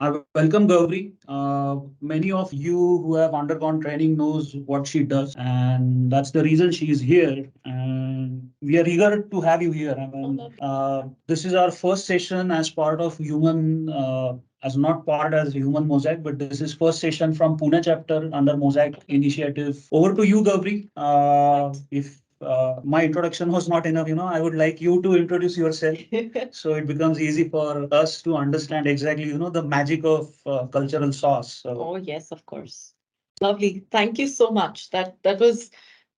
I welcome Gauri. Many of you who have undergone training knows what she does, and that's the reason she is here. And we are eager to have you here. This is our first session as part of Human, as not part as Human Mosaic, but this is first session from Pune chapter under Mosaic initiative. Over to you, Gauri. If my introduction was not enough, I would like you to introduce yourself so it becomes easy for us to understand exactly, the magic of cultural sauce. So, Oh, yes, of course. Lovely. Thank you so much. That was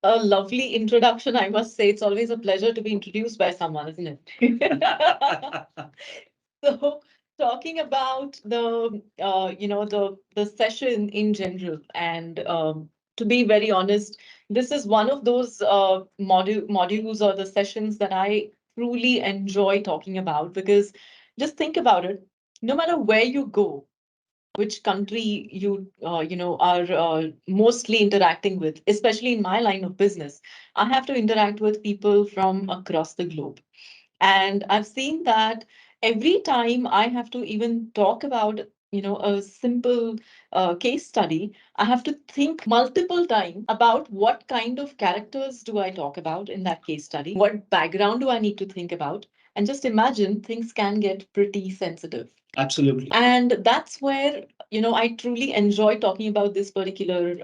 a lovely introduction, I must say. It's always a pleasure to be introduced by someone, isn't it? So, talking about the session in general, and to be very honest, this is one of those modules or the sessions that I truly enjoy talking about because just think about it. No matter where you go, which country you are mostly interacting with, especially in my line of business, I have to interact with people from across the globe. And I've seen that every time I have to even talk about a simple case study, I have to think multiple times about what kind of characters do I talk about in that case study, what background do I need to think about. And just imagine, things can get pretty sensitive. absolutely. And that's where, I truly enjoy talking about this particular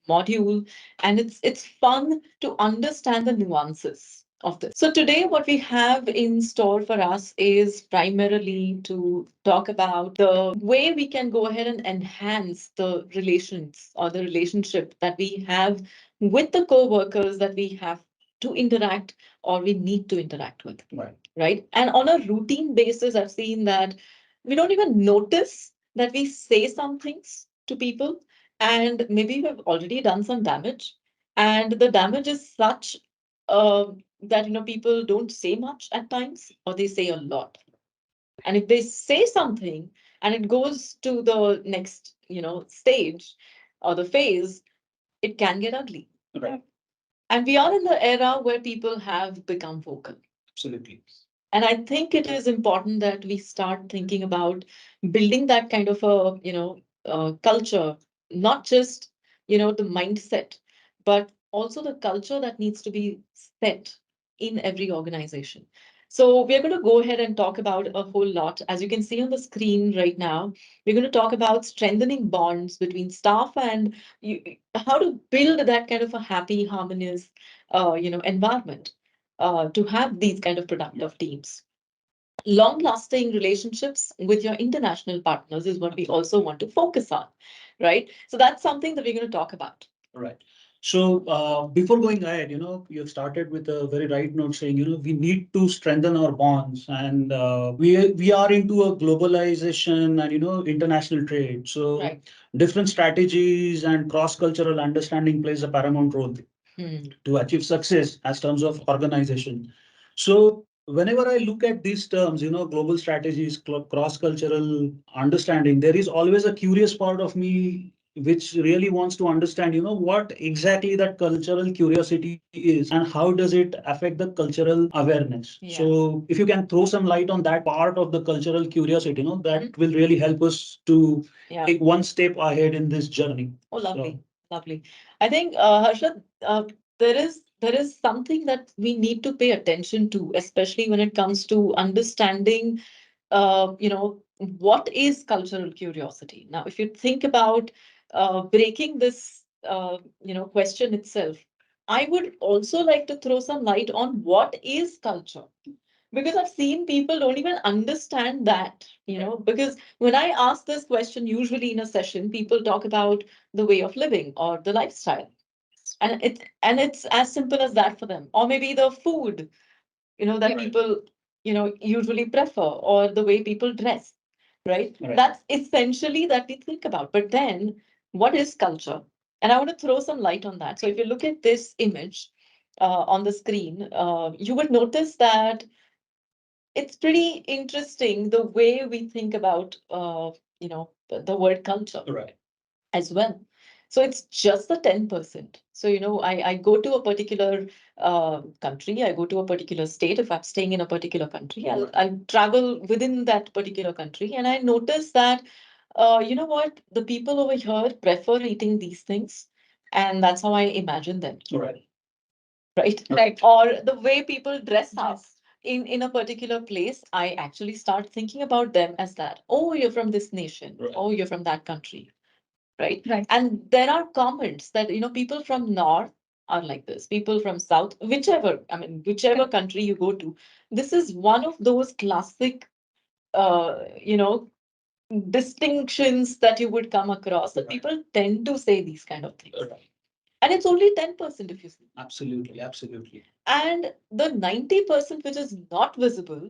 module. And it's fun to understand the nuances of this. So today, what we have in store for us is primarily to talk about the way we can go ahead and enhance the relations or the relationship that we have with the co-workers that we have to interact or we need to interact with. Right. And on a routine basis, I've seen that we don't even notice that we say some things to people, and maybe we've already done some damage, and the damage is such uh, that people don't say much at times, or they say a lot. And if they say something and it goes to the next stage or the phase, it can get ugly. Right. And we are in the era where people have become vocal. Absolutely. And I think it is important that we start thinking about building that kind of a, culture, not just, the mindset, but also the culture that needs to be set in every organization. So we're going to go ahead and talk about a whole lot. As you can see on the screen right now, we're going to talk about strengthening bonds between staff and how to build that kind of a happy, harmonious, environment to have these kind of productive teams. Long lasting relationships with your international partners is what we also want to focus on, right? So that's something that we're going to talk about. Right. So before going ahead, you have started with a very right note saying, we need to strengthen our bonds, and we are into a globalization and international trade. So Right. different strategies and cross cultural understanding plays a paramount role to achieve success as terms of organization. So whenever I look at these terms, global strategies, cross-cultural understanding, there is always a curious part of me which really wants to understand, what exactly that cultural curiosity is and how does it affect the cultural awareness. Yeah. So if you can throw some light on that part of the cultural curiosity, that will really help us to Yeah. take one step ahead in this journey. Oh, lovely, lovely. I think, Harshad, there is something that we need to pay attention to, especially when it comes to understanding, what is cultural curiosity. Now, if you think about breaking this, question itself, I would also like to throw some light on what is culture, because I've seen people don't even understand that, because when I ask this question, usually in a session, people talk about the way of living or the lifestyle. And it's as simple as that for them. Or maybe the food, that Right. people, usually prefer, or the way people dress, right? Right. That's essentially that we think about. But then what is culture? And I want to throw some light on that. So if you look at this image on the screen, you would notice that it's pretty interesting the way we think about the word culture. Right. As well. So it's just the 10%. So, I go to a particular country, I go to a particular state. If I'm staying in a particular country, I'll travel within that particular country, and I notice that, you know what, the people over here prefer eating these things, and that's how I imagine them. Right. Right? Right. Or the way people dress up Yes. in a particular place, I actually start thinking about them as that. Oh, you're from this nation. Right. Oh, you're from that country. Right? Right. And there are comments that, people from North are like this, people from South, whichever country you go to. This is one of those classic, uh, you know, distinctions that you would come across, that Right. people tend to say these kind of things. Right. And it's only 10% if you see. Absolutely. Absolutely. And the 90% which is not visible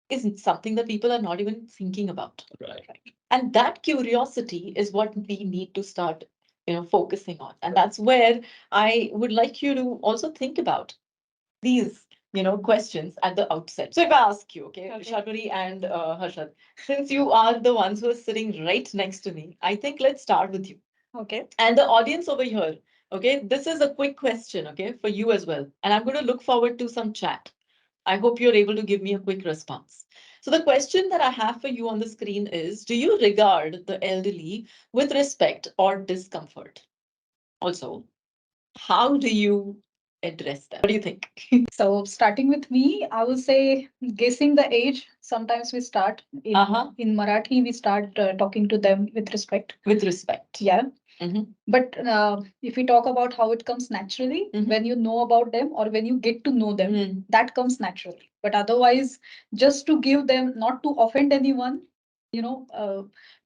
is something that people are not even thinking about. Right. And that curiosity is what we need to start, focusing on. And that's where I would like you to also think about these, questions at the outset. So if I ask you, okay, Okay. Sharbari and Harshad, since you are the ones who are sitting right next to me, I think let's start with you. Okay. And the audience over here, okay, this is a quick question, okay, for you as well. And I'm going to look forward to some chat. I hope you're able to give me a quick response. So the question that I have for you on the screen is, do you regard the elderly with respect or discomfort? Also, how do you address them? What do you think? So starting with me, I would say guessing the age. Sometimes we start Uh-huh. in Marathi, we start talking to them with respect. With respect. Yeah. Mhm. But if we talk about how it comes naturally, Mhm. when you know about them or when you get to know them, Mm. that comes naturally. But otherwise, just to give them, not to offend anyone,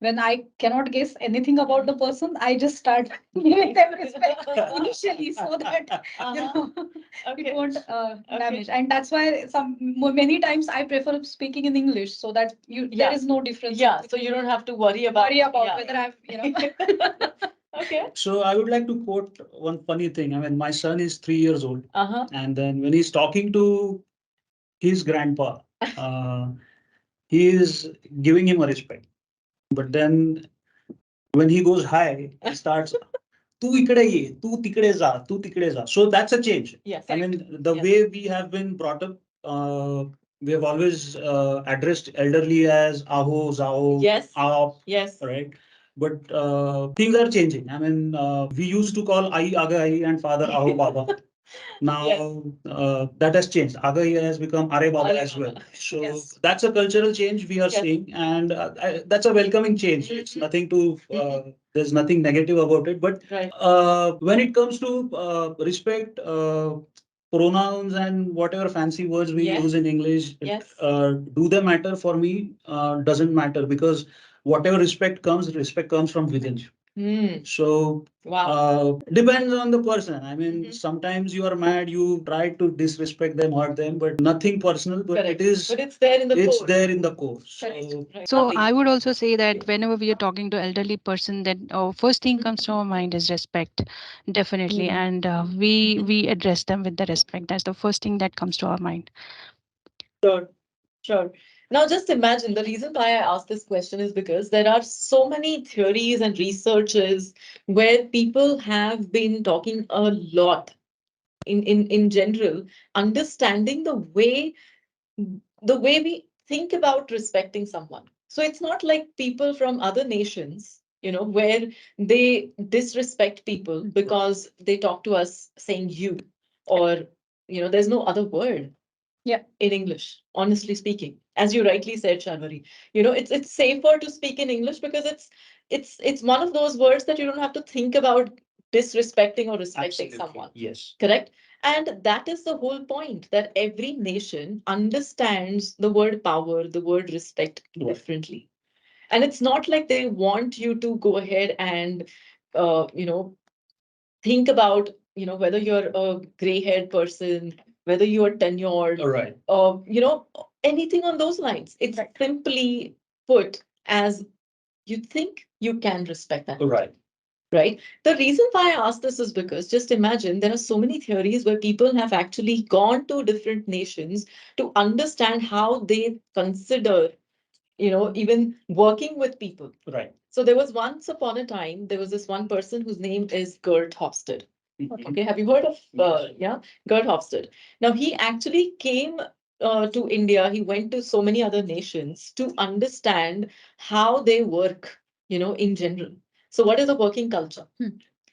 when I cannot guess anything about the person, I just start giving them respect initially so that Uh-huh. it Okay. won't Okay. damage. And that's why many times I prefer speaking in English so that there Yeah. is no difference. Yeah, so you don't have to worry about yeah. whether I'm, Okay. So I would like to quote one funny thing. I mean, my son is 3 years old, Uh-huh. and then when he's talking to his grandpa, uh, he is giving him a respect. But then when he goes high, he starts, "तू इकडे ये, तू तिकडे जा, तू तिकडे जा." So that's a change. Yes. I mean, the Yes. way we have been brought up, we have always addressed elderly as aho, zao, Yes. aap, Yes. right? But things are changing. I mean, we used to call ai aga ai and father aho baba. Now Yes. that has changed. Aga has become are baba Are as well. Baba. So Yes. that's a cultural change we are Yes. seeing, and that's a welcoming change. It's Mhm. nothing to. There's nothing negative about it, but Right. when it comes to respect, pronouns and whatever fancy words we Yes. use in English, Yes. do they matter for me? Doesn't matter, because whatever respect comes from within. Hmm. So Wow. depends on the person. I mean, Mhm. sometimes you are mad, you try to disrespect them, hurt them, but nothing personal. But Correct. it is, But it's there in the it's core. there in the core. Correct. So Right. So Nothing. I would also say that whenever we are talking to elderly person, then our first thing comes to our mind is respect, definitely, Mhm. and we address them with the respect. That's the first thing that comes to our mind. Sure. Sure. Now, just imagine, the reason why I asked this question is because there are so many theories and researches where people have been talking a lot in general, understanding the way we think about respecting someone. So it's not like people from other nations, where they disrespect people because they talk to us saying you, or, there's no other word. Yeah. In English, honestly speaking, as you rightly said, Sharvari, it's safer to speak in English because it's one of those words that you don't have to think about disrespecting or respecting absolutely, someone. yes. Correct? And that is the whole point, that every nation understands the word power, the word respect Right. differently. And it's not like they want you to go ahead and, uh, you know, think about, whether you're a gray-haired person, whether you are tenured, All right. anything on those lines. It's Right. simply put as you think you can respect that. All right. Right? The reason why I ask this is because just imagine there are so many theories where people have actually gone to different nations to understand how they consider even working with people. Right. So there was once upon a time, there was this one person whose name is Gert Hofstede. Okay, have you heard of, Gert Hofstede? Now, he actually came to India. He went to so many other nations to understand how they work, in general. So what is the working culture?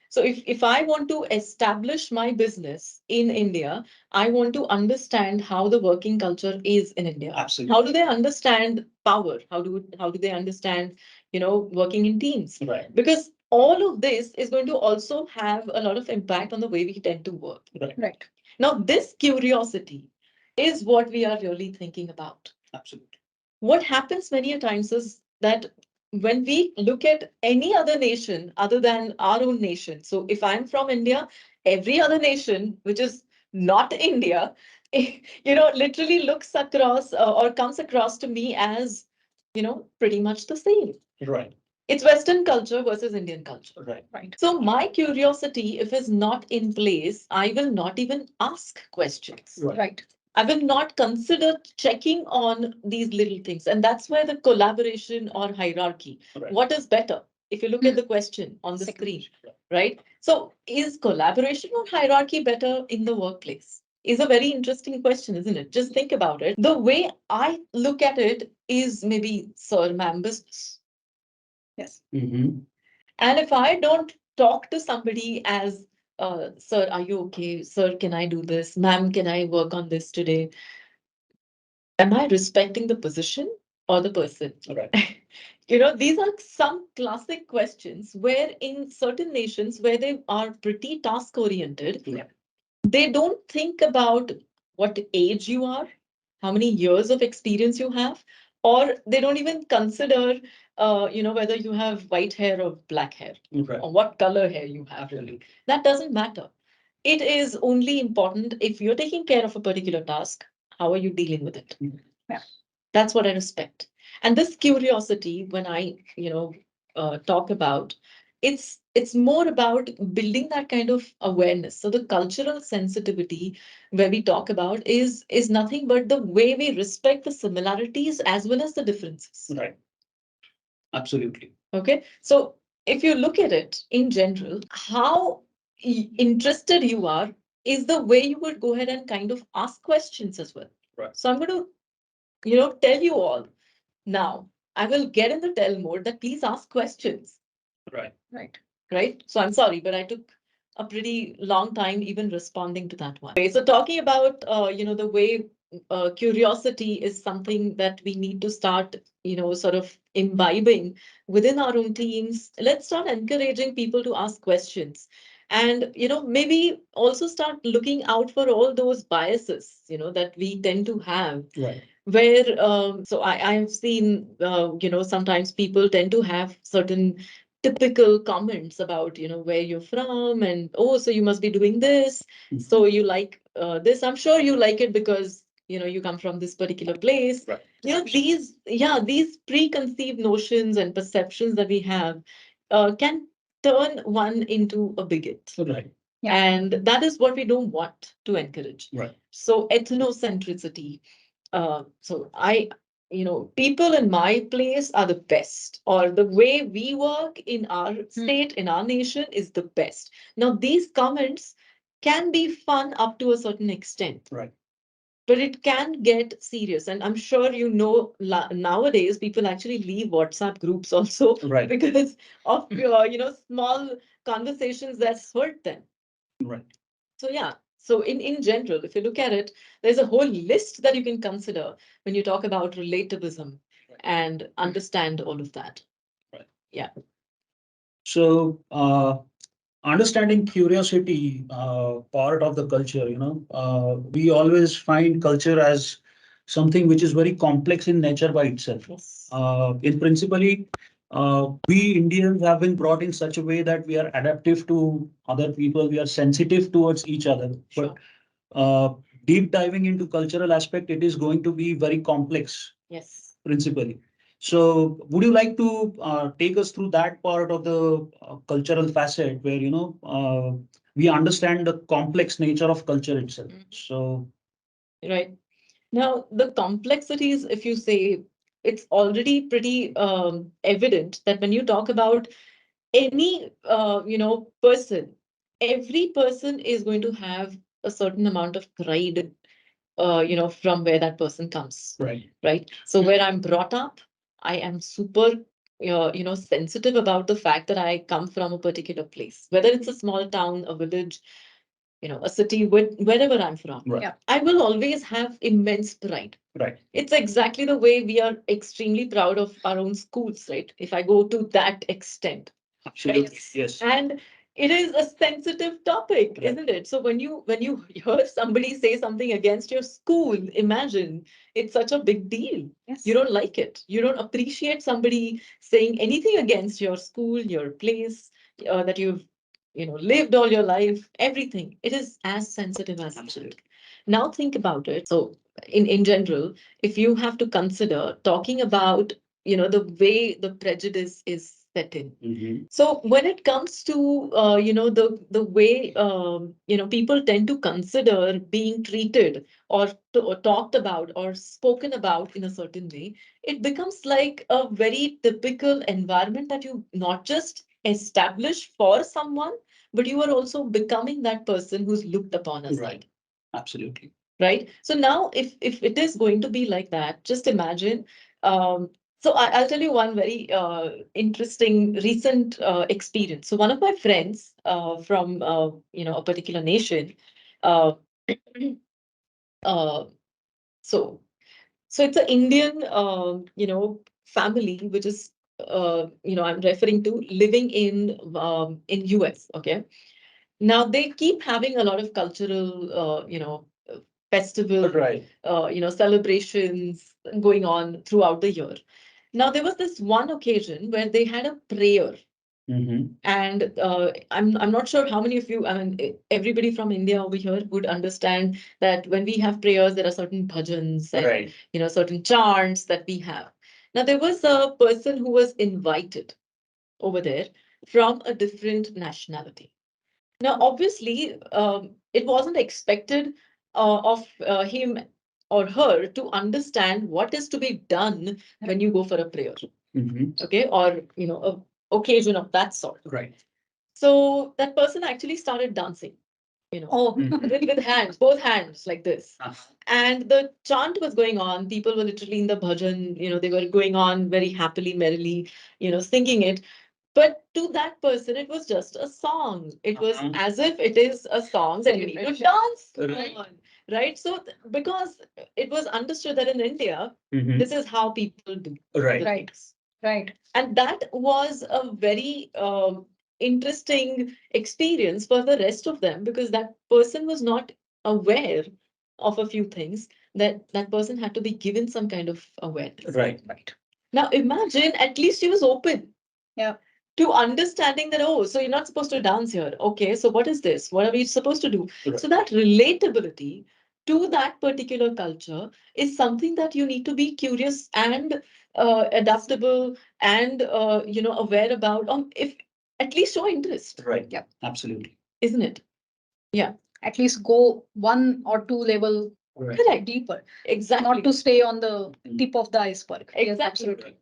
So if I want to establish my business in India, I want to understand how the working culture is in India. Absolutely. How do they understand power? How do they understand, working in teams? Right. Because all of this is going to also have a lot of impact on the way we tend to work. Right. Right. Now, this curiosity is what we are really thinking about. Absolutely. What happens many a times is that when we look at any other nation other than our own nation, so if I'm from India, every other nation which is not India, literally looks across or comes across to me as, pretty much the same. Right. It's Western culture versus Indian culture. Right. Right. So my curiosity, if it's not in place, I will not even ask questions. Right. Right. I will not consider checking on these little things. And that's where the collaboration or hierarchy, Right. what is better? If you look at the question on the Second. screen, right? So is collaboration or hierarchy better in the workplace? Is a very interesting question, isn't it? Just think about it. The way I look at it is maybe sir, ma'am business. Yes. Mm-hmm. And if I don't talk to somebody as, sir, are you okay? Sir, can I do this? Ma'am, can I work on this today? Am I respecting the position or the person? Right. These are some classic questions where in certain nations where they are pretty task oriented, Yeah. they don't think about what age you are, how many years of experience you have, or they don't even consider, whether you have white hair or black hair, Right. or what color hair you have really. That doesn't matter. It is only important if you're taking care of a particular task, how are you dealing with it? Yeah. That's what I respect. And this curiosity, when I, talk about, it's more about building that kind of awareness. So the cultural sensitivity where we talk about is nothing but the way we respect the similarities as well as the differences. Right. Absolutely. Okay. So if you look at it in general, how interested you are is the way you would go ahead and kind of ask questions as well. Right. So I'm going to, tell you all now. I will get in the tell mode that please ask questions. Right. Right. Right? So I'm sorry, but I took a pretty long time even responding to that one. Okay, so talking about, the way curiosity is something that we need to start, sort of imbibing within our own teams. Let's start encouraging people to ask questions. And, maybe also start looking out for all those biases, that we tend to have. Right. Where, so I have seen, sometimes people tend to have certain typical comments about, where you're from and, oh, so you must be doing this. So you like this. I'm sure you like it because, you come from this particular place. Right. These preconceived notions and perceptions that we have can turn one into a bigot. Right. Yeah. And that is what we don't want to encourage. Right. So ethnocentricity. People in my place are the best, or the way we work in our state, in our nation is the best. Now, these comments can be fun up to a certain extent. Right. But it can get serious. And I'm sure nowadays people actually leave WhatsApp groups also Right. because of, small conversations that hurt them. Right. So yeah, so in general, if you look at it, there's a whole list that you can consider when you talk about relativism and understand all of that. Right. Yeah. So, understanding curiosity, part of the culture, we always find culture as something which is very complex in nature by itself. Yes. In principally, we Indians have been brought in such a way that we are adaptive to other people, we are sensitive towards each other. Sure. But deep diving into cultural aspect, it is going to be very complex Yes. principally. So would you like to take us through that part of the cultural facet where, we understand the complex nature of culture itself? Mhm. So, Right. Now, the complexities, if you say, it's already pretty evident that when you talk about any person, every person is going to have a certain amount of pride, from where that person comes, Right. right? So where I'm brought up, I am super, sensitive about the fact that I come from a particular place, whether it's a small town, a village, a city, wherever I'm from. Right. Yeah. I will always have immense pride. Right. It's exactly the way we are extremely proud of our own schools, right? If I go to that extent. Absolutely. Yes. And it is a sensitive topic, Right. isn't it? So when you hear somebody say something against your school, imagine it's such a big deal. Yes. You don't like it. You don't appreciate somebody saying anything against your school, your place, that you've lived all your life, everything. It is as sensitive as that. Absolutely. Now think about it. So in general, if you have to consider talking about the way the prejudice is set in. Mhm. So when it comes to the way people tend to consider being treated or talked about or spoken about in a certain way, it becomes like a very typical environment that you not just establish for someone, but you are also becoming that person who's looked upon as Right. that. Absolutely. Right. So now, if it is going to be like that, just imagine. So I'll tell you one very interesting recent experience. So one of my friends from a particular nation, uh, uh, so so it's an Indian family which is I'm referring to living in US. Okay. Now they keep having a lot of cultural festival, Right. celebrations going on throughout the year. Now there was this one occasion where they had a prayer, Mhm. and I'm not sure how many of you, I mean, everybody from India over here would understand that when we have prayers, there are certain bhajans and Right. certain chants that we have. Now there was a person who was invited over there from a different nationality. Now, obviously, it wasn't expected of him or her to understand what is to be done when you go for a prayer, Mhm. okay, or a occasion of that sort. Right. So that person actually started dancing, Oh. Mhm. with hands, both hands like this. Uh-huh. And the chant was going on. People were literally in the bhajan, they were going on very happily, merrily, singing it. But to that person, it was just a song. It was Uh-huh. as if it is a song that you need to Celebration. dance Right. on, right? So, because it was understood that in India, Mhm. this is how people do Right. the Right. things. Right. And that was a very interesting experience for the rest of them, because that person was not aware of a few things, that person had to be given some kind of awareness. Right. Right. Now imagine, at least he was open Yeah. to understanding that, oh, so you're not supposed to dance here. Okay, so what is this? What are we supposed to do? Right. So that relatability to that particular culture is something that you need to be curious and adaptable and aware about, if at least show interest, Right. Yep. Absolutely. isn't it? Yeah, At least go one or two level Right. correct. deeper, Exactly. not to stay on the tip of the iceberg. Yes, Exactly. absolutely.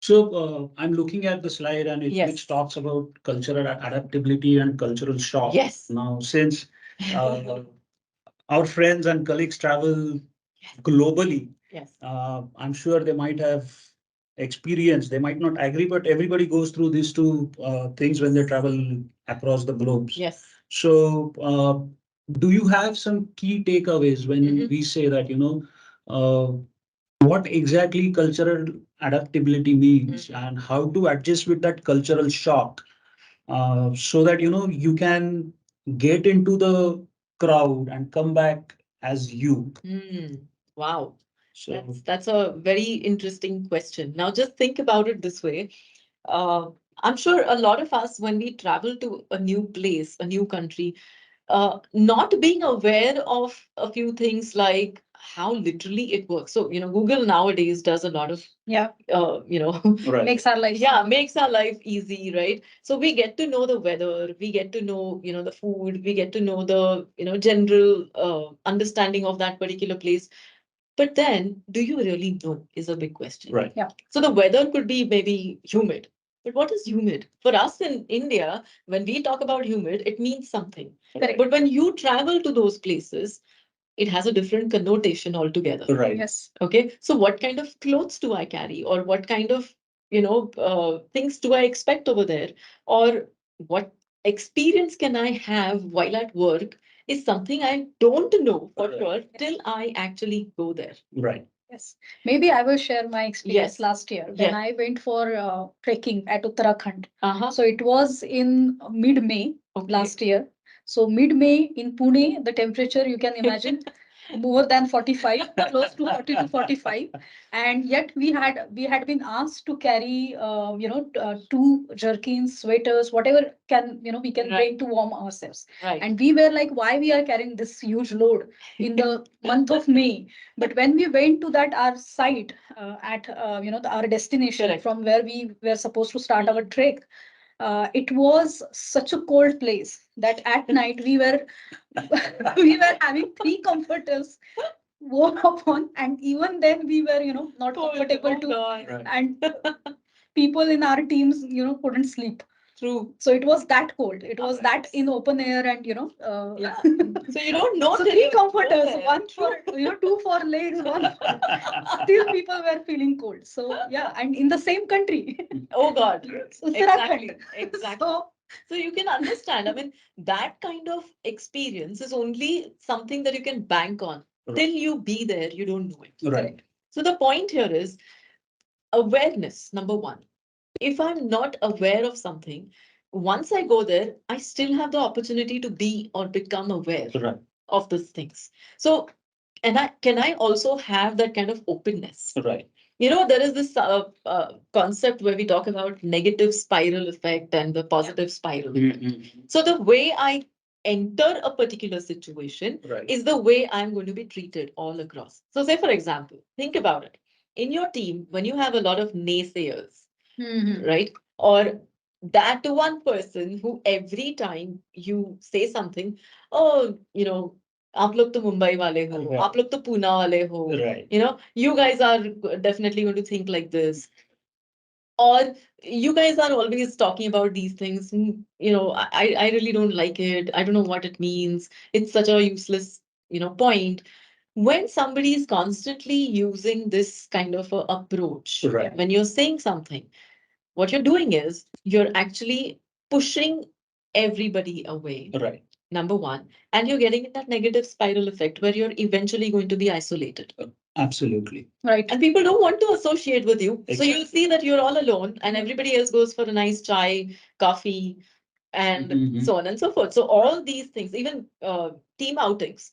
So I'm looking at the slide and Yes. which talks about cultural adaptability and cultural shock. Yes. Now, since uh, our friends and colleagues travel Yes. globally, Yes. I'm sure they might have experience. They might not agree, but everybody goes through these two things when they travel across the globes. Yes. So, do you have some key takeaways when Mhm. we say that, what exactly cultural adaptability means Mhm. and how to adjust with that cultural shock, so that, you can get into the crowd and come back as you. Wow. So, That's a very interesting question. Now just think about it this way. Uh, I'm sure a lot of us, when we travel to a new place, a new country, not being aware of a few things like how literally it works. So, Google nowadays does a lot of, Yeah. right. Makes our life. yeah, makes our life easy, right? So we get to know the weather, we get to know, the food, we get to know the, general understanding of that particular place. But then, do you really know is a big question. Right. So the weather could be maybe humid. But what is humid? For us in India, when we talk about humid, it means something. Correct. But when you travel to those places, it has a different connotation altogether. Right. Yes. Okay. So what kind of clothes do I carry? Or what kind of, things do I expect over there? Or what experience can I have while at work is something I don't know for Right. sure till I actually go there. Right. Yes. Maybe I will share my experience Yes. last year when Yes. I went for trekking at Uttarakhand. Uh-huh. So it was in mid-May Okay. last year. So mid-May in Pune, the temperature you can imagine more than 45, close to 40 to 45. And yet we had been asked to carry two jerkins, sweaters, whatever we can Right. bring to warm ourselves. Right. And we were like, why we are carrying this huge load in the month of May? But when we went to that our site at our destination Correct. from where we were supposed to start our trek, it was such a cold place that at night we were we were having three comforters worn upon, and even then we were not comfortable to, God. Right. and people in our teams couldn't sleep. True. So it was that cold. It was that Yes. in open air, and Yeah. So you don't know. so till three you go comforters, there. one for two for legs, one for still people were feeling cold. So yeah, and in the same country. Oh God. Uttarakhand. Exactly. Exactly. So So you can understand. I mean, that kind of experience is only something that you can bank on. Right. Till you be there, you don't know it. Right. So the point here is awareness, number one. If I'm not aware of something, once I go there, I still have the opportunity to be or become aware Right. of these things. So, and I also have that kind of openness. Right. There is this concept where we talk about negative spiral effect and the positive spiral effect. Mhm. So the way I enter a particular situation Right. is the way I'm going to be treated all across. So say, for example, think about it. In your team, when you have a lot of naysayers, right? Or that one person who every time you say something, oh, आप लोग तो मुंबई वाले हो, Right. आप लोग तो पूना वाले हो, Right. you guys are definitely going to think like this. Or you guys are always talking about these things. I really don't like it. I don't know what it means. It's such a useless, point. When somebody is constantly using this kind of a approach, Right. when you're saying something, what you're doing is you're actually pushing everybody away. Right. Number one, and you're getting in that negative spiral effect where you're eventually going to be isolated. Absolutely. right. And people don't want to associate with you. So Exactly. you'll see that you're all alone and everybody else goes for a nice chai, coffee, and Mhm. so on and so forth. So all these things, even team outings,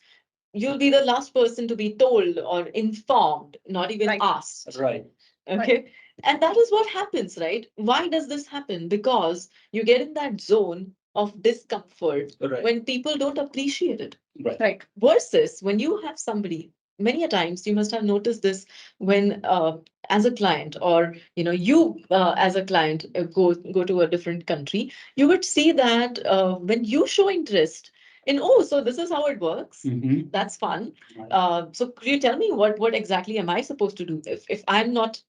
you'll be the last person to be told or informed, not even Right. asked. Right. Okay. And that is what happens, right? Why does this happen? Because you get in that zone of discomfort Right. when people don't appreciate it. Right. Right. Versus when you have somebody, many a times you must have noticed this when as a client or you as a client go to a different country, you would see that when you show interest in, oh, so this is how it works. Mhm. That's fun. Right. So could you tell me what exactly am I supposed to do if I'm not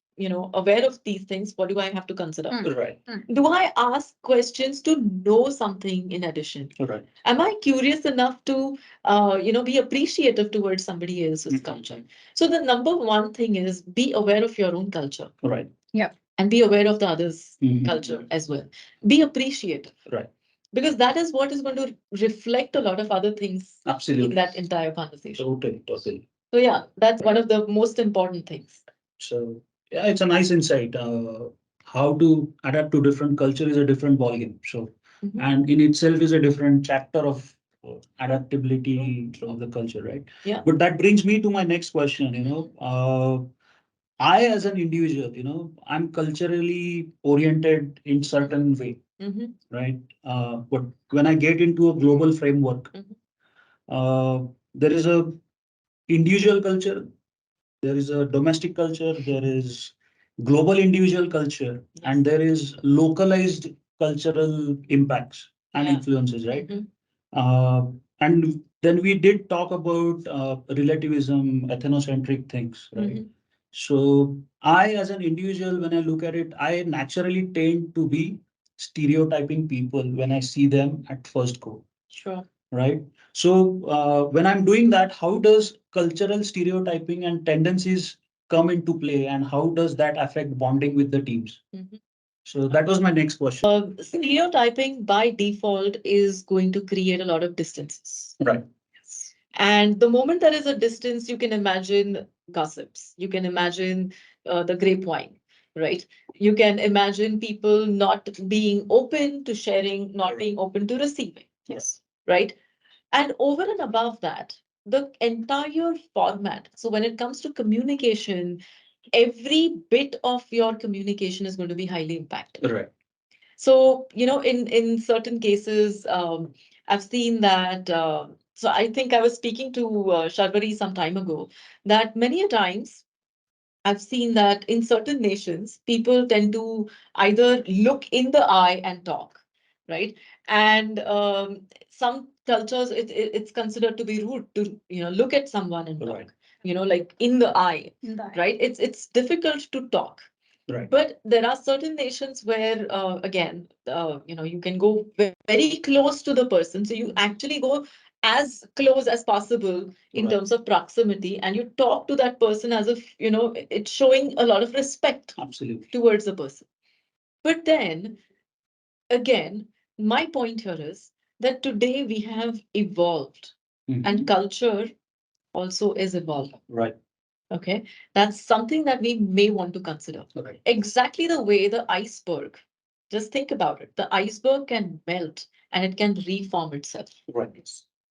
aware of these things? What do I have to consider? Right. Do I ask questions to know something in addition? Right. Am I curious enough to be appreciative towards somebody else's Mhm. culture? So the number one thing is be aware of your own culture Right. and be aware of the others' Mhm. culture as well. Be appreciative. Right. Because that is what is going to reflect a lot of other things in Absolutely. that entire conversation. Totally. So yeah, that's one of the most important things. So yeah, it's a nice insight. How to adapt to different culture is a different ballgame. So, Mhm. and in itself is a different chapter of adaptability of the culture, right? Yeah. But that brings me to my next question. I as an individual, I'm culturally oriented in certain way, Mhm. right? But when I get into a global framework, Mhm. there is a individual culture, there is a domestic culture, there is global individual culture, and there is localized cultural impacts and Yeah. influences, right? Mhm. Uh, and Then we did talk about relativism, ethnocentric things, right? Mhm. So I, as an individual, when I look at it, I naturally tend to be stereotyping people when I see them at first go, Sure. right? So when I'm doing that, how does cultural stereotyping and tendencies come into play, and how does that affect bonding with the teams? Mhm. So that was my next question. Stereotyping by default is going to create a lot of distances. Right. And the moment there is a distance, you can imagine gossips. You can imagine the grapevine, right? You can imagine people not being open to sharing, not being open to receiving. Yes. Right? And over and above that, the entire format. So when it comes to communication, every bit of your communication is going to be highly impacted. Right. So, in certain cases, I've seen that. So I think I was speaking to Sharvari some time ago that many a times I've seen that in certain nations, people tend to either look in the eye and talk, right? And some cultures, it's considered to be rude to look at someone and talk, Right. like in the eye, In the right? It's difficult to talk. Right. But there are certain nations where, again, you can go very close to the person. So you actually go as close as possible in Right. terms of proximity, and you talk to that person as if, it's showing a lot of respect Absolutely. towards the person. But then again, my point here is that today we have evolved Mhm. and culture also is evolving. Right. Okay, that's something that we may want to consider. Right. Exactly the way the iceberg, just think about it. The iceberg can melt and it can reform itself, Right.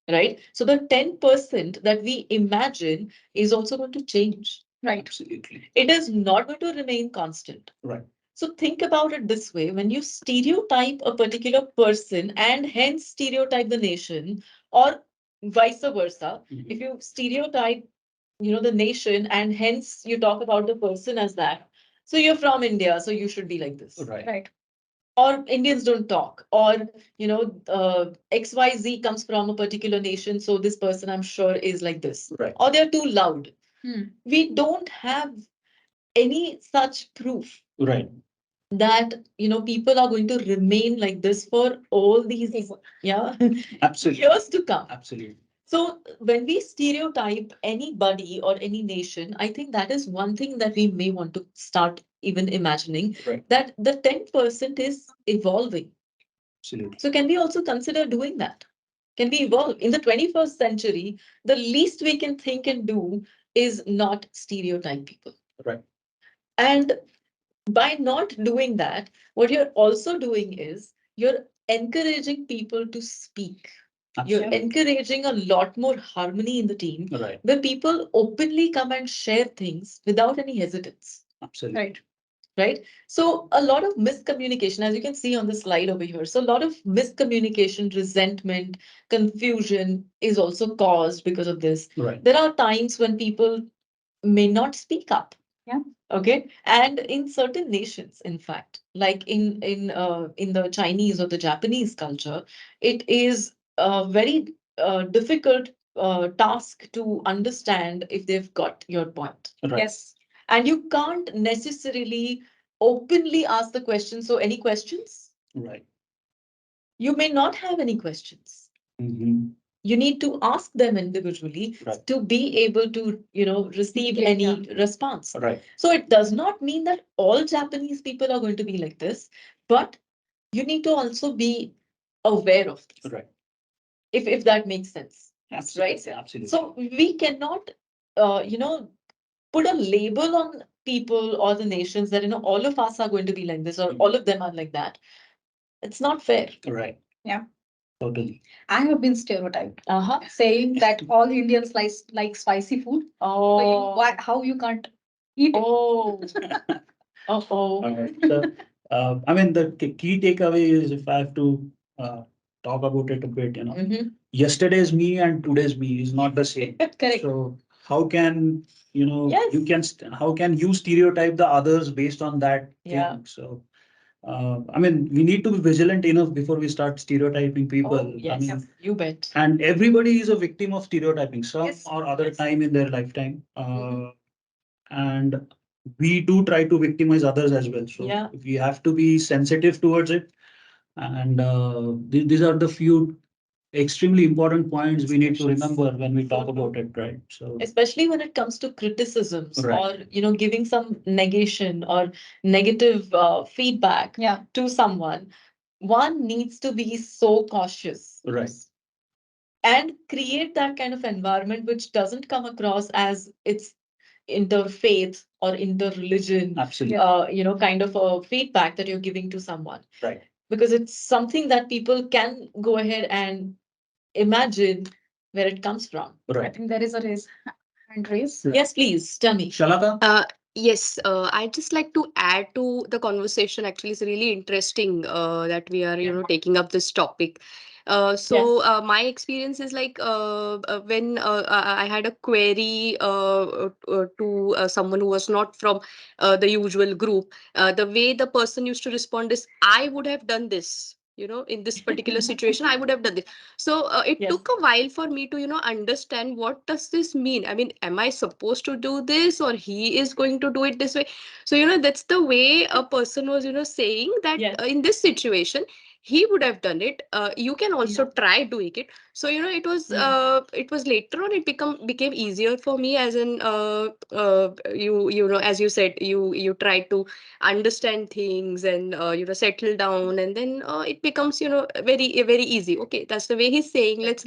right? So the 10% that we imagine is also going to change. right. Absolutely. It is not going to remain constant. Right. So think about it this way: when you stereotype a particular person and hence stereotype the nation, or vice versa, Mhm. if you stereotype the nation and hence you talk about the person as that, so you're from India, so you should be like this. Right. Right. Or Indians don't talk, or XYZ comes from a particular nation, so this person I'm sure is like this. Right. Or they're too loud. Hmm. We don't have any such proof Right. that people are going to remain like this for all these Absolutely. years to come. Absolutely. So when we stereotype anybody or any nation, I think that is one thing that we may want to start even imagining, Right. that the 10% is evolving. Absolutely. So can we also consider doing that? Can we evolve? In the 21st century, the least we can think and do is not stereotype people. Right. And by not doing that, what you're also doing is you're encouraging people to speak. You're Absolutely. encouraging a lot more harmony in the team, Right. where people openly come and share things without any hesitance. Absolutely. Right. Right? So a lot of miscommunication, as you can see on the slide over here. So a lot of miscommunication, resentment, confusion is also caused because of this. Right. There are times when people may not speak up. Yeah. Okay. And in certain nations, in fact, like in the Chinese or the Japanese culture, it is a very difficult task to understand if they've got your point. Right. Yes. And you can't necessarily openly ask the question. So, any questions? Right. You may not have any questions. Mhm. You need to ask them individually Right. to be able to, receive Yeah. any response. Right. So it does not mean that all Japanese people are going to be like this, but you need to also be aware of this, Right. if that makes sense. Absolutely. Absolutely. So we cannot, put a label on people or the nations that, all of us are going to be like this or all of them are like that. It's not fair. Right. Yeah. Totally. I have been stereotyped Uh-huh. saying that all Indians like spicy food. So Oh, how you can't eat it? oh, oh, Alright. So, I mean, the key takeaway is, if I have to talk about it a bit, yesterday's me and today's me is not the same. Correct. So how can, Yes. how can you stereotype the others based on that Yeah. thing? So I mean, we need to be vigilant enough before we start stereotyping people. Oh, yes, you bet. And everybody is a victim of stereotyping some Yes, or other yes. time in their lifetime. Mhm. And we do try to victimize others as well. So Yeah. we have to be sensitive towards it. And these are the few extremely important points we need to remember when we talk about it, right? So Especially when it comes to criticisms Right. or giving some negation or negative feedback Yeah. to someone, one needs to be so cautious right, and create that kind of environment which doesn't come across as it's interfaith or interreligion, absolutely, kind of a feedback that you're giving to someone. right. Because it's something that people can go ahead and imagine where it comes from. I Right. think there is a raise, hand raise. Yeah. Yes, please tell me. Shalaka? Yes, I'd just like to add to the conversation. Actually, it's really interesting that we are, taking up this topic. My experience is like when I had a query to someone who was not from the usual group. The way the person used to respond is, "I would have done this." In this particular situation, I would have done this. So it Yes. took a while for me to, understand what does this mean. I mean, am I supposed to do this, or he is going to do it this way? So, that's the way a person was, saying that Yes. in this situation, he would have done it. You can also try doing it. So, it was later on, it became easier for me, as in as you said, you try to understand things and settle down, and then it becomes very easy. Okay, that's the way he's saying, let's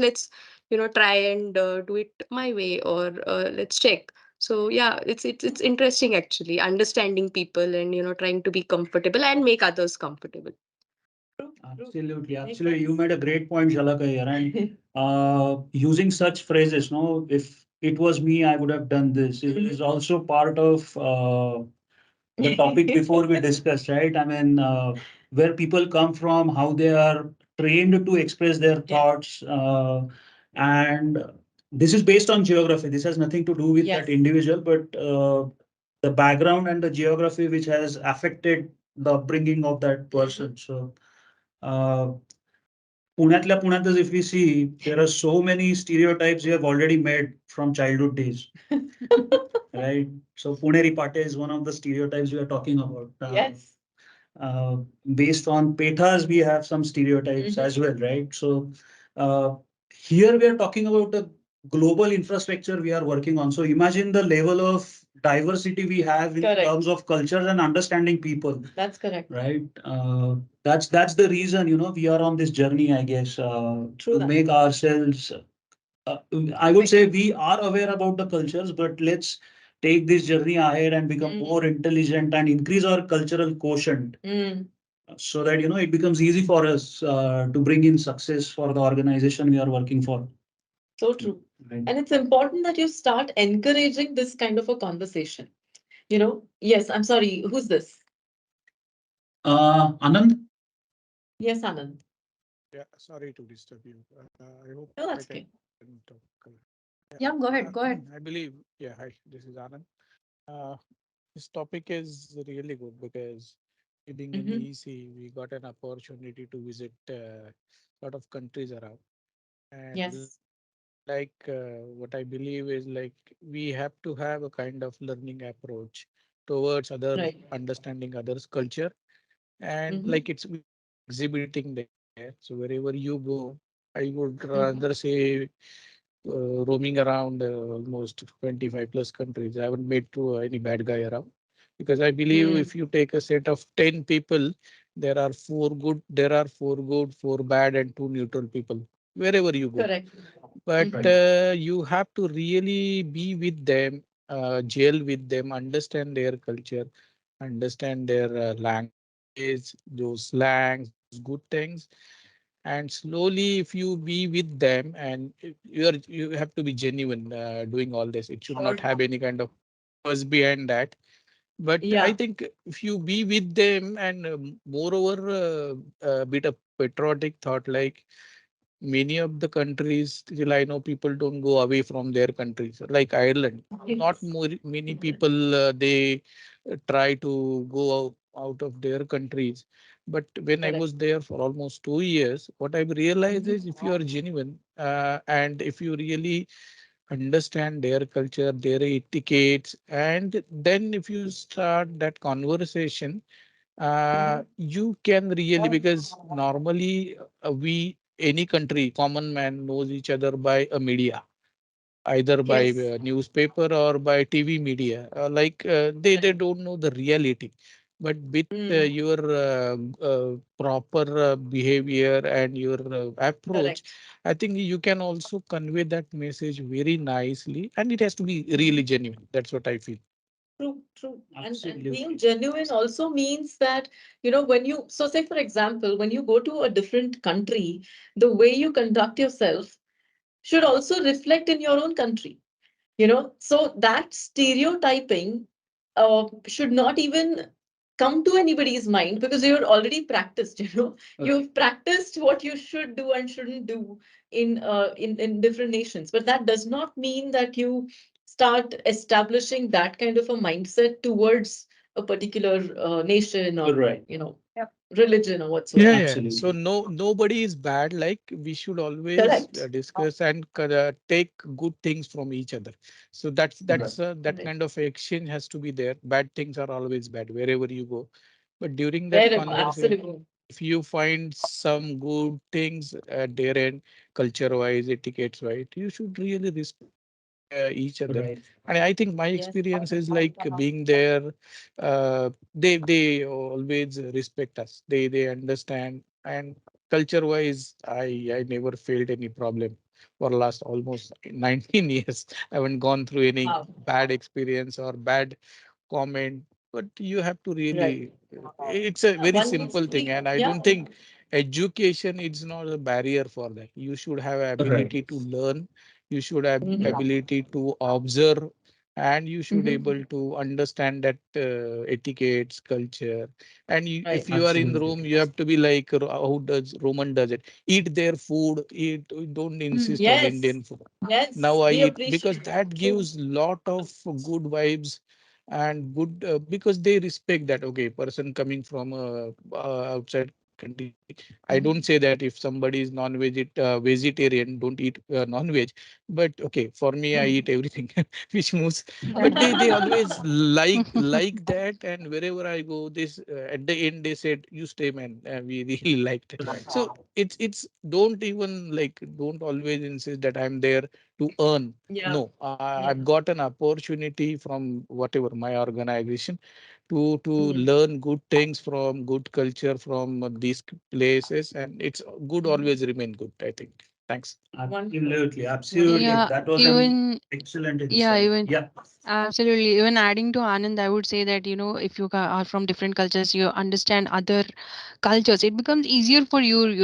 try and do it my way, or let's check. So yeah, it's interesting, actually, understanding people and trying to be comfortable and make others comfortable. Absolutely, Makes absolutely. You sense. made a great point, Shalaka here. And using such phrases, no, if it was me, I would have done this. It is also part of the topic before we discussed, right? I mean, where people come from, how they are trained to express their thoughts, and this is based on geography. This has nothing to do with Yes. that individual, but the background and the geography which has affected the upbringing of that person. So. पुण्यातल्या पुण्यातच if we see, there are so many stereotypes we have already made from childhood days, right? So Puneri Pate is one of the stereotypes we are talking about. Yes. Based on Pethas, we have some stereotypes Mhm. as well, right? So uh, here we are talking about the global infrastructure we are working on. So imagine the level of diversity we have in Correct. terms of culture and understanding people, That's correct. right? That's the reason, we are on this journey, I guess, True to that. make ourselves. Uh, I would say we are aware about the cultures, but let's take this journey ahead and become more intelligent and increase our cultural quotient, Mm. so that it becomes easy for us to bring in success for the organization we are working for. So true. Right. And it's important that you start encouraging this kind of a conversation. Yes, I'm sorry, who's this? Anand? Yes, Anand. Yeah, sorry to disturb you. I hope No, I that's okay. can talk. Yeah, go ahead, go ahead. I believe, yeah, hi, this is Anand. Uh, this topic is really good because being in Mhm. EC, we got an opportunity to visit a lot of countries around. And Yes. like what I believe is like we have to have a kind of learning approach towards other Right. understanding others' culture, and Mhm. like it's exhibiting there. So wherever you go, I would rather Mhm. say roaming around almost 25 plus countries. I haven't met to any bad guy around, because I believe Mm. if you take a set of 10 people, there are four good, four bad, and two neutral people wherever you go. Correct. But Mhm. you have to really be with them, gel with them, understand their culture, understand their language, those slangs, those good things. And slowly, if you be with them, and you have to be genuine doing all this. It should not have any kind of purpose behind that. But I Yeah. think if you be with them, and moreover, a bit of patriotic thought, like many of the countries, till I know, people don't go away from their countries. Like Ireland, not more many people they try to go out of their countries. But when I Correct. was there for almost 2 years, what I've realized Mhm. is if you are genuine and if you really understand their culture, their etiquettes, and then if you start that conversation, you can really, because normally we, any country, common man knows each other by a media, either by Yes. newspaper or by TV media. They Right. don't know the reality. But with Mm. your proper behavior and your approach, Correct. I think you can also convey that message very nicely, and it has to be really genuine. That's what I feel. True, true. And being Absolutely. genuine also means that, when you, so say for example, when you go to a different country, the way you conduct yourself should also reflect in your own country. So that stereotyping should not even come to anybody's mind because you're already practiced. You've practiced what you should do and shouldn't do in different nations, but that does not mean that you start establishing that kind of a mindset towards a particular nation or Right. Yep. religion or Yeah, whatsoever. yeah. So Absolutely. nobody is bad. Like we should always Correct. discuss and take good things from each other. So Right. that Correct. kind of exchange has to be there. Bad things are always bad wherever you go. But during that Wherever, conversation, absolutely. if you find some good things at their end, culture-wise, etiquettes-wise, you should really respect each other. Right. And I think my Yes. experience is like being there. They always respect us. They understand. And culture-wise, I never felt any problem for last almost 19 years. I haven't gone through any Wow. bad experience or bad comment. But you have to Right. really, it's a very One needs simple to thing. be, And I yeah. don't think education is not a barrier for that. You should have Right. ability to learn, you should have Mhm. ability to observe, and you should Mhm. able to understand that etiquettes, culture. And if Right. you are in the Absolutely. room, you have to be like how does Roman does it, eat their food, eat, don't Mm. insist on Yes. Indian food. Now Yes. I Be eat because appreciative. that True. gives lot of good vibes and good because they respect that, okay, person coming from outside country. I don't Mhm. say that if somebody is vegetarian, don't eat non-veg. But okay, for me, I eat everything which moves. But they always like that, and wherever I go, this at the end they said, "You stay, man. We really liked it." Right. So it's don't even like don't always insist that I'm there to earn. Yeah. No, Yeah. I've got an opportunity from whatever my organization to Mhm. learn good things from good culture from these places, and it's good Mhm. always remain good, I think. Thanks. Wonderful. Absolutely. Absolutely. Wonderful. Yeah, That was an even excellent yeah, insight. even Yeah. absolutely. Even adding to Anand, I would say that, if you are from different cultures, you understand other cultures, it becomes easier for you,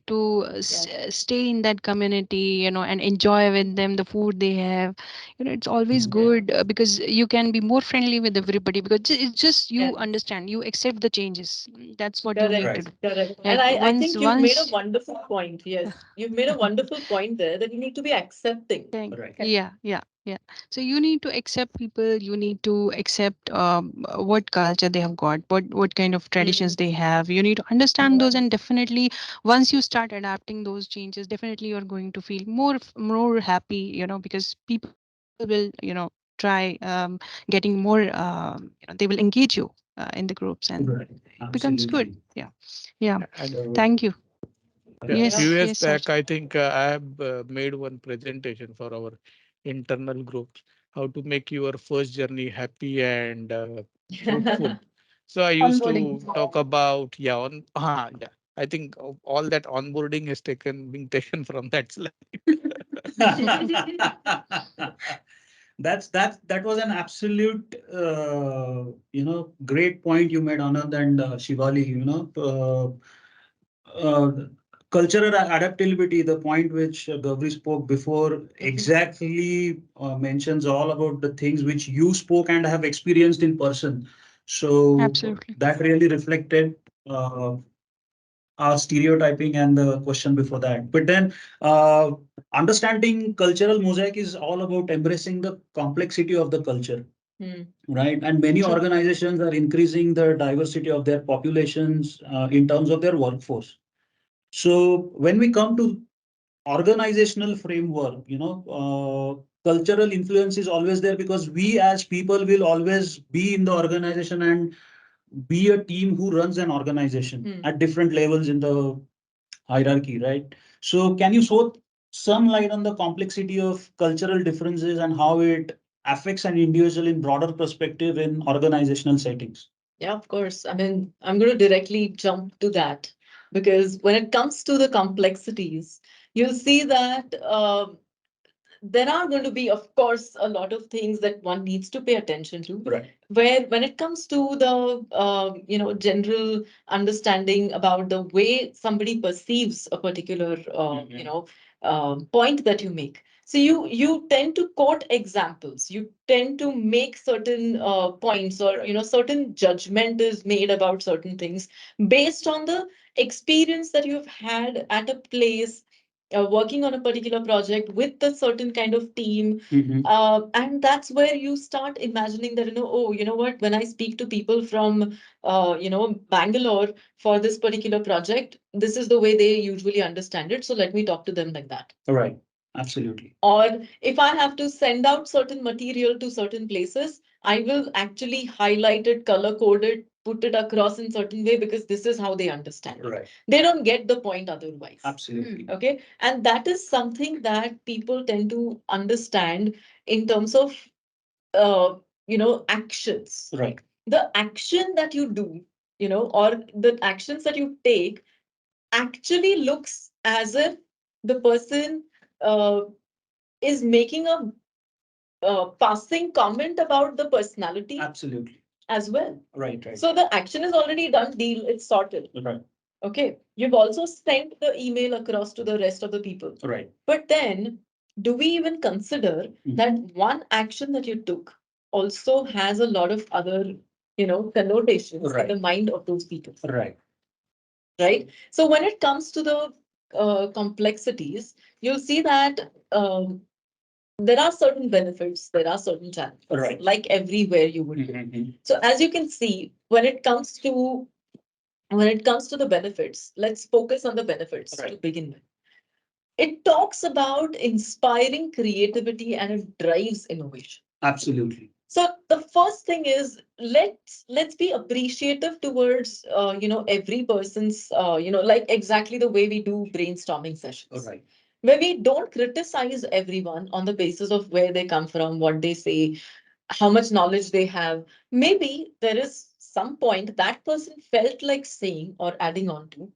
to Yes. stay in that community, and enjoy with them the food they have. It's always Mhm. Yes. good because you can be more friendly with everybody because it's just you Yes. understand, you accept the changes. That's what you need to Correct. Right. do. Correct. And Like I once, think you've made a once. wonderful point. Yes. You've made a wonderful point there that you need to be accepting. Thing. Right. Yeah, yeah, yeah. So you need to accept people. You need to accept what culture they have got, what kind of traditions Mhm. they have. You need to understand those, and definitely, once you start adapting those changes, definitely you're going to feel more happy. Because people will try getting more. They will engage you in the groups, and Right. it becomes good. Absolutely. Yeah, yeah. And So, Thank you. yeah. few Yeah. Yes, years yes, sir. back, I think I have made one presentation for our internal groups, how to make your first journey happy and fruitful. So I used Onboarding. to talk about, yeah, yeah. I think all that onboarding has been taken from that slide. That was an absolute great point you made, Anand and Shivali. Cultural adaptability, the point which Gavri spoke before, exactly mentions all about the things which you spoke and have experienced in person. So Absolutely. that really reflected uh, our stereotyping and the question before that. But then understanding cultural mosaic is all about embracing the complexity of the culture. right? And many True. organizations are increasing the diversity of their populations in terms of their workforce. So when we come to organizational framework, cultural influence is always there because we as people will always be in the organization and be a team who runs an organization at different levels in the hierarchy, right? So can you throw some light on the complexity of cultural differences and how it affects an individual in broader perspective in organizational settings? Yeah, of course. I mean, I'm going to directly jump to that because when it comes to the complexities, you'll see that there are going to be, of course, a lot of things that one needs to pay attention to. Right. Where when it comes to the general understanding about the way somebody perceives a particular point that you make. So you tend to quote examples. You tend to make certain points, or certain judgment is made about certain things based on the experience that you've had at a place, working on a particular project with a certain kind of team. And that's where you start imagining that, oh, you know what, when I speak to people from, Bangalore for this particular project, this is the way they usually understand it. So let me talk to them like that. Right. Absolutely. Or if I have to send out certain material to certain places, I will actually highlight it, color code it, put it across in certain way because this is how they understand it. Right. They don't get the point otherwise. Absolutely. Okay. And that is something that people tend to understand in terms of, actions. Right. The action that you do, or the actions that you take actually looks as if the person uh, is making a passing comment about the personality Absolutely. as well. Right. Right. So the action is already done, deal, it's sorted. Right. Okay. You've also sent the email across to the rest of the people. Right. But then, do we even consider that one action that you took also has a lot of other, connotations in the Right. mind of those people? Right. Right? So when it comes to the complexities, you'll see that there are certain benefits, there are certain challenges, Right. like everywhere you would do. Mhm. So as you can see, when it comes to the benefits, let's focus on the benefits to Right. begin with. It talks about inspiring creativity and it drives innovation. Absolutely. So the first thing is let's be appreciative towards every person's like exactly the way we do brainstorming sessions. Right. Where we don't criticize everyone on the basis of where they come from, what they say, how much knowledge they have. Maybe there is some point that person felt like saying or adding on to,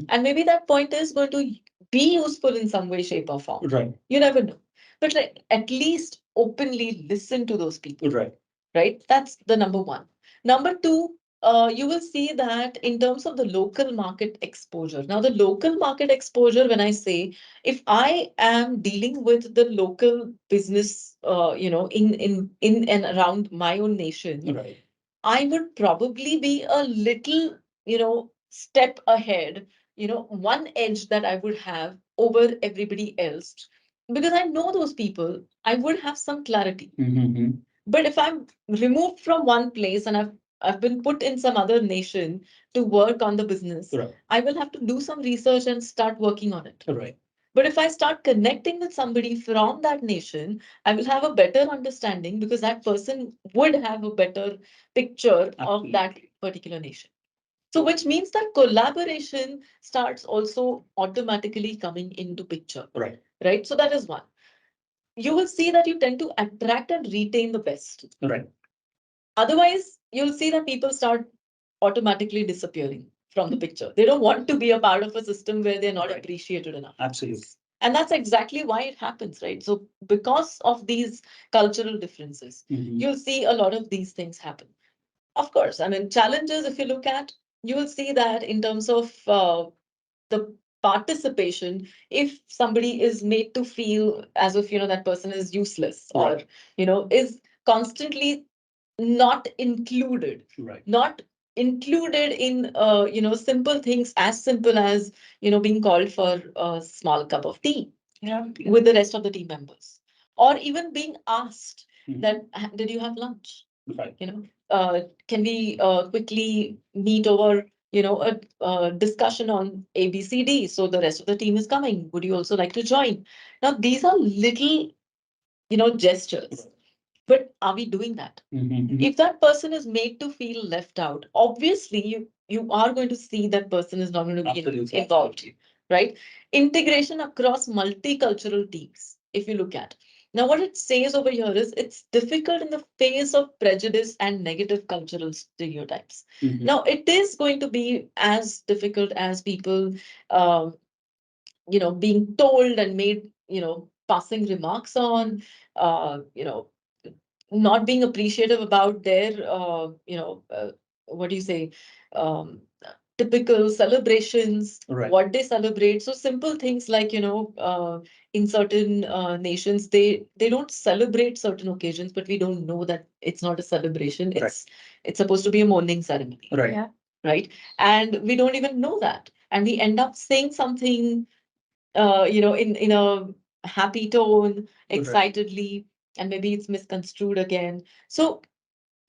and maybe that point is going to be useful in some way, shape, or form. Right. You never know. But like, at least openly listen to those people. Right. Right? That's the number one. Number two, you will see that in terms of the local market exposure. Now, the local market exposure, when I say, if I am dealing with the local business, in and around my own nation, Right. I would probably be a little, step ahead, one edge that I would have over everybody else. Because I know those people, I would have some clarity. But if I'm removed from one place and I've been put in some other nation to work on the business, Right. I will have to do some research and start working on it. Right. But if I start connecting with somebody from that nation, I will have a better understanding because that person would have a better picture of that Absolutely. particular nation. So which means that collaboration starts also automatically coming into picture. Right. Right? So that is one. You will see that you tend to attract and retain the best. Right. Otherwise, you'll see that people start automatically disappearing from the picture. They don't want to be a part of a system where they're not Right. appreciated enough. Absolutely. And that's exactly why it happens, right? So because of these cultural differences, you'll see a lot of these things happen. Of course, I mean, challenges, if you look at, you will see that in terms of the participation, if somebody is made to feel as if, that person is useless or, Right. Is constantly not included, Right. not included in, simple things as simple as, being called for a small cup of tea with the rest of the team members, or even being asked that, did you have lunch? Right. Can we quickly meet over, a discussion on ABCD? So the rest of the team is coming. Would you also like to join? Now, these are little, gestures. But are we doing that? Mhm. If that person is made to feel left out, obviously you are going to see that person is not going to be Absolutely. involved, right? Integration across multicultural teams, if you look at. Now, what it says over here is it's difficult in the face of prejudice and negative cultural stereotypes. Mhm. Now, it is going to be as difficult as people, um, being told and made, passing remarks on, not being appreciative about their, what do you say, um, typical celebrations, Right. what they celebrate. So simple things like, in certain nations, they don't celebrate certain occasions, but we don't know that it's not a celebration. Right. It's supposed to be a mourning ceremony. Right. Yeah. Right. And we don't even know that. And we end up saying something, in a happy tone, excitedly, and maybe it's misconstrued again. So,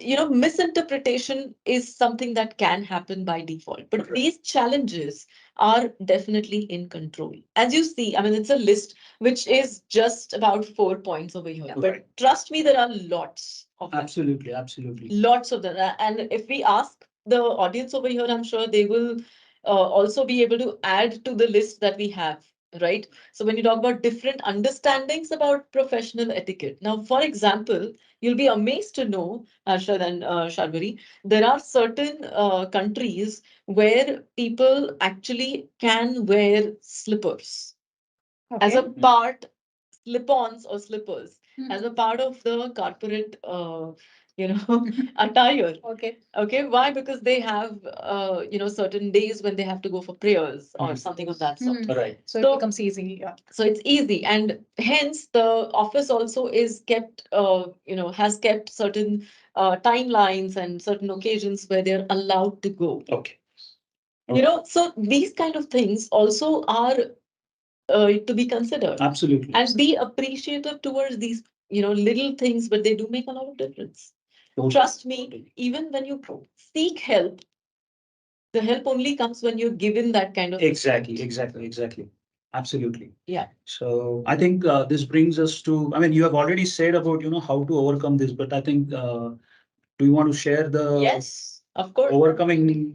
misinterpretation is something that can happen by default, but Correct. these challenges are definitely in control. As you see, I mean, it's a list which is just about 4 points over here, but Right. trust me, there are lots of them. Absolutely. Absolutely. Lots of them. And if we ask the audience over here, I'm sure they will also be able to add to the list that we have, right? So when you talk about different understandings about professional etiquette, now, for example, you'll be amazed to know, Arshad and Sharbari, there are certain countries where people actually can wear slippers as a Okay. part, slip-ons or slippers, Mhm. as a part of the corporate, attire. Okay. Okay, why? Because they have, certain days when they have to go for prayers or something of that sort. Mhm. Right. So it So, becomes easy. Yeah. so it's easy, and hence the office also is kept, has kept certain timelines and certain occasions where they're allowed to go. Okay. So these kind of things also are to be considered. Absolutely. And be appreciative towards these, little things, but they do make a lot of difference. Totally. Trust me, even when you seek help, the help only comes when you're given that kind of Exactly. Exactly. Exactly. Absolutely. Yeah. So I think this brings us to, I mean, you have already said about, how to overcome this, but I think, do you want to share the Yes, of course. overcoming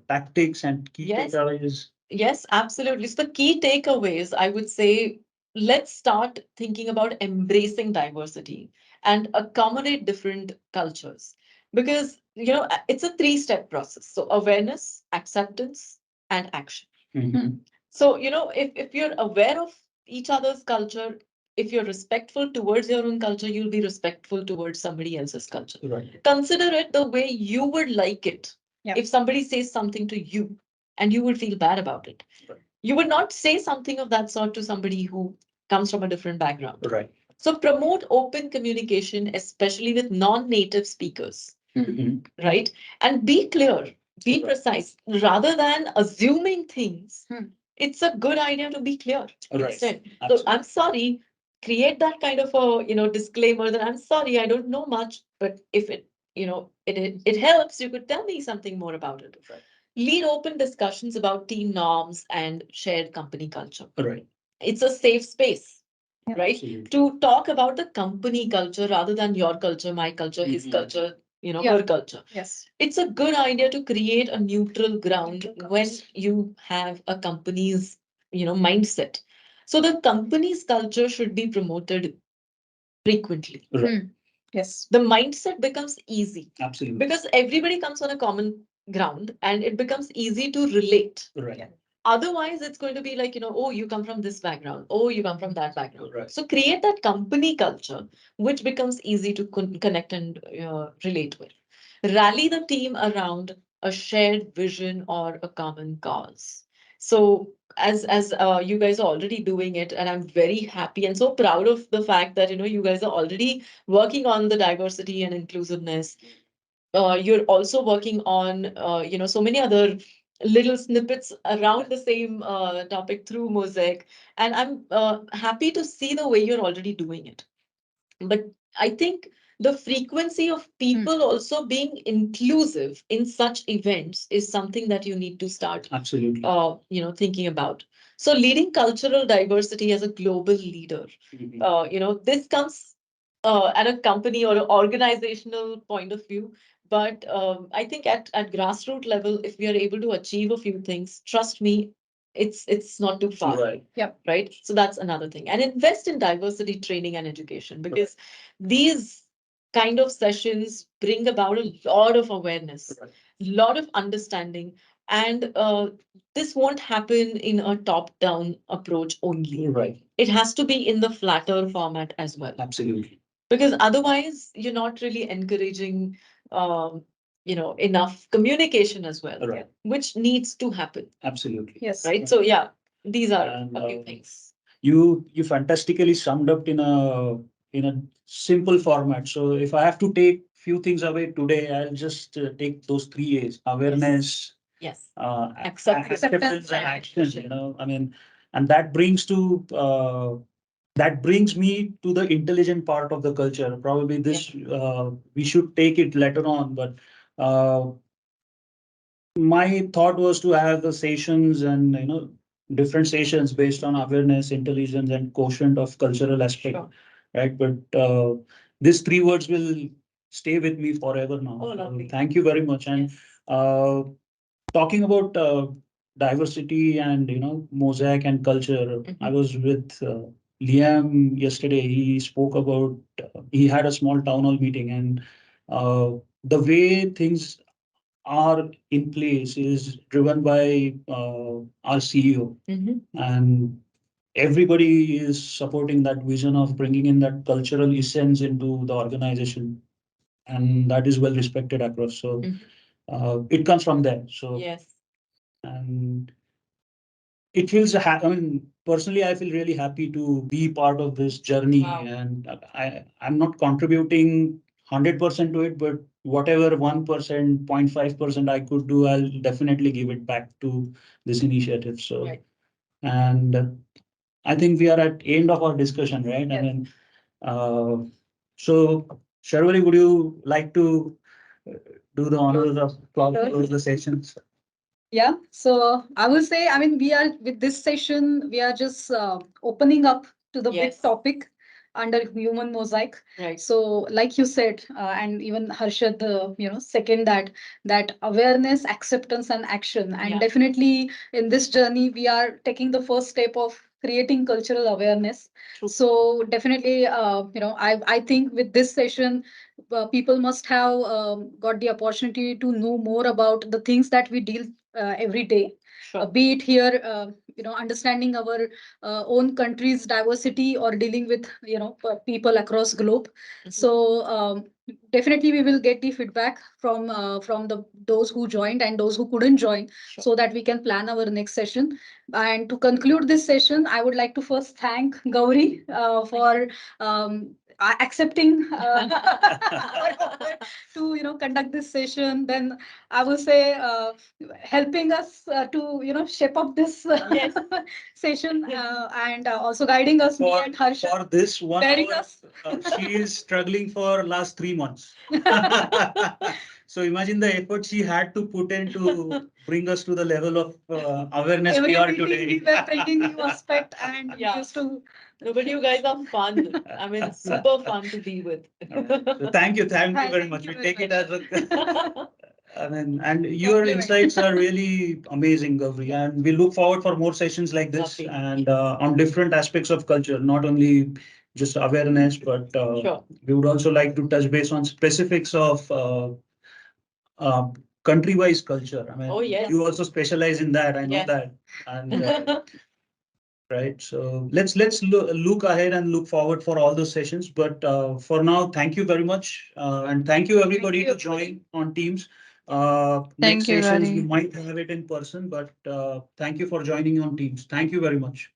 tactics and key Yes. takeaways? Yes, absolutely. So the key takeaways, I would say, let's start thinking about embracing diversity and accommodate different cultures. Because, it's a three-step process. So awareness, acceptance, and action. Mhm. So, if you're aware of each other's culture, if you're respectful towards your own culture, you'll be respectful towards somebody else's culture. Right. Consider it the way you would like it. Yeah. If somebody says something to you and you would feel bad about it, Right. you would not say something of that sort to somebody who comes from a different background. Right. So promote open communication, especially with non-native speakers, Mhm. right? And be clear, be Right. precise, rather than assuming things. Hmm. It's a good idea to be clear Right. instead. So Absolutely. I'm sorry, create that kind of a, disclaimer that I'm sorry, I don't know much, but if it, it helps, you could tell me something more about it. Right. Lead open discussions about team norms and shared company culture. Right. It's a safe space, Yeah. right? Absolutely. To talk about the company culture rather than your culture, my culture, his Mhm. culture, Yeah. her culture. Yes. It's a good idea to create a neutral ground Neutral ground. when you have a company's, mindset. So the company's culture should be promoted frequently. Right. Yes. The mindset becomes easy Absolutely. because everybody comes on a common ground and it becomes easy to relate. Right. Yeah. Otherwise, it's going to be like, oh, you come from this background. Oh, you come from that background. Right. So create that company culture, which becomes easy to connect and relate with. Rally the team around a shared vision or a common cause. So as you guys are already doing it, and I'm very happy and so proud of the fact that you guys are already working on the diversity and inclusiveness. You're also working on so many other little snippets around the same topic through Mosaic, and I'm happy to see the way you're already doing it. But I think the frequency of people also being inclusive in such events is something that you need to start, Absolutely. thinking about. So leading cultural diversity as a global leader, Mhm. this comes at a company or an organizational point of view. But I think at grassroots level, if we are able to achieve a few things, trust me, it's not too far. Right. Right. So that's another thing. And invest in diversity training and education, because these kind of sessions bring about a lot of awareness, Right. lot of understanding, and this won't happen in a top-down approach only. Right. It has to be in the flatter format as well, Absolutely. because otherwise you're not really encouraging enough communication as well, Right. which needs to happen. Absolutely. Yes. Right. So yeah, these are And, a few things. You fantastically summed up in a simple format. So if I have to take few things away today, I'll just take those 3 A's: awareness, Yes. acceptance, Acceptance and and action. action. I mean, and that brings me to the intelligent part of the culture. Probably this we should take it later on, but uh, my thought was to have the sessions and different sessions based on awareness, intelligence, and quotient of cultural aspect, Sure. right? But these 3 words will stay with me forever now. Oh, So lovely. thank you very much. And Yes. uh, talking about diversity and mosaic and culture, I was with Liam yesterday. He spoke about he had a small town hall meeting, and the way things are in place is driven by our CEO, Mhm. and everybody is supporting that vision of bringing in that cultural essence into the organization, and that is well respected across. So Mhm. it comes from there. So Yes. and it feels I mean, personally, I feel really happy to be part of this journey, Wow. and I'm not contributing 100% to it, but whatever 1%, 0.5% I could do, I'll definitely give it back to this initiative. So, Right. and I think we are at end of our discussion, right? I Yes. mean, uh, so Sharwari, would you like to uh, do the honors of close the sessions? Yeah, so I will say, I mean, we are with this session, we are just opening up to the big Yes. topic under human mosaic. Right. So, like you said, and even Harshad, second that awareness, acceptance, and action. And Yeah. definitely in this journey, we are taking the first step of creating cultural awareness. True. So definitely, I think with this session, people must have got the opportunity to know more about the things that we deal every day, Sure. be it here, understanding our own country's diversity or dealing with people across globe. Mhm. So definitely we will get the feedback from the those who joined and those who couldn't join, Sure. so that we can plan our next session. And to conclude this session, I would like to first thank Gauri for accepting our offer to conduct this session. Then I will say helping us to shape up this Yes. session, and also guiding us, me and Harsha. For this one Bearing hour, us. she is struggling for last 3 months. So imagine the effort she had to put in to bring us to the level of awareness Every we are meeting today. we were bringing new aspect, and we Yeah. used to. No, but you guys are fun. I mean, super fun to be with. So thank you very Thank much. you We very take it much. as a I mean, and your Compliment. insights are really amazing, Gavri, and we look forward for more sessions like this Lovely. and on different aspects of culture, not only just awareness, but Sure. we would also like to touch base on specifics of uh, country-wise culture. I mean, Oh, yes. you also specialize in that. I know Yes. that, and right. So let's look ahead and look forward for all those sessions. But for now, thank you very much, and thank you everybody you, to join on Teams. Next Thank you, sessions we Gauri. might have it in person, but thank you for joining on Teams. Thank you very much.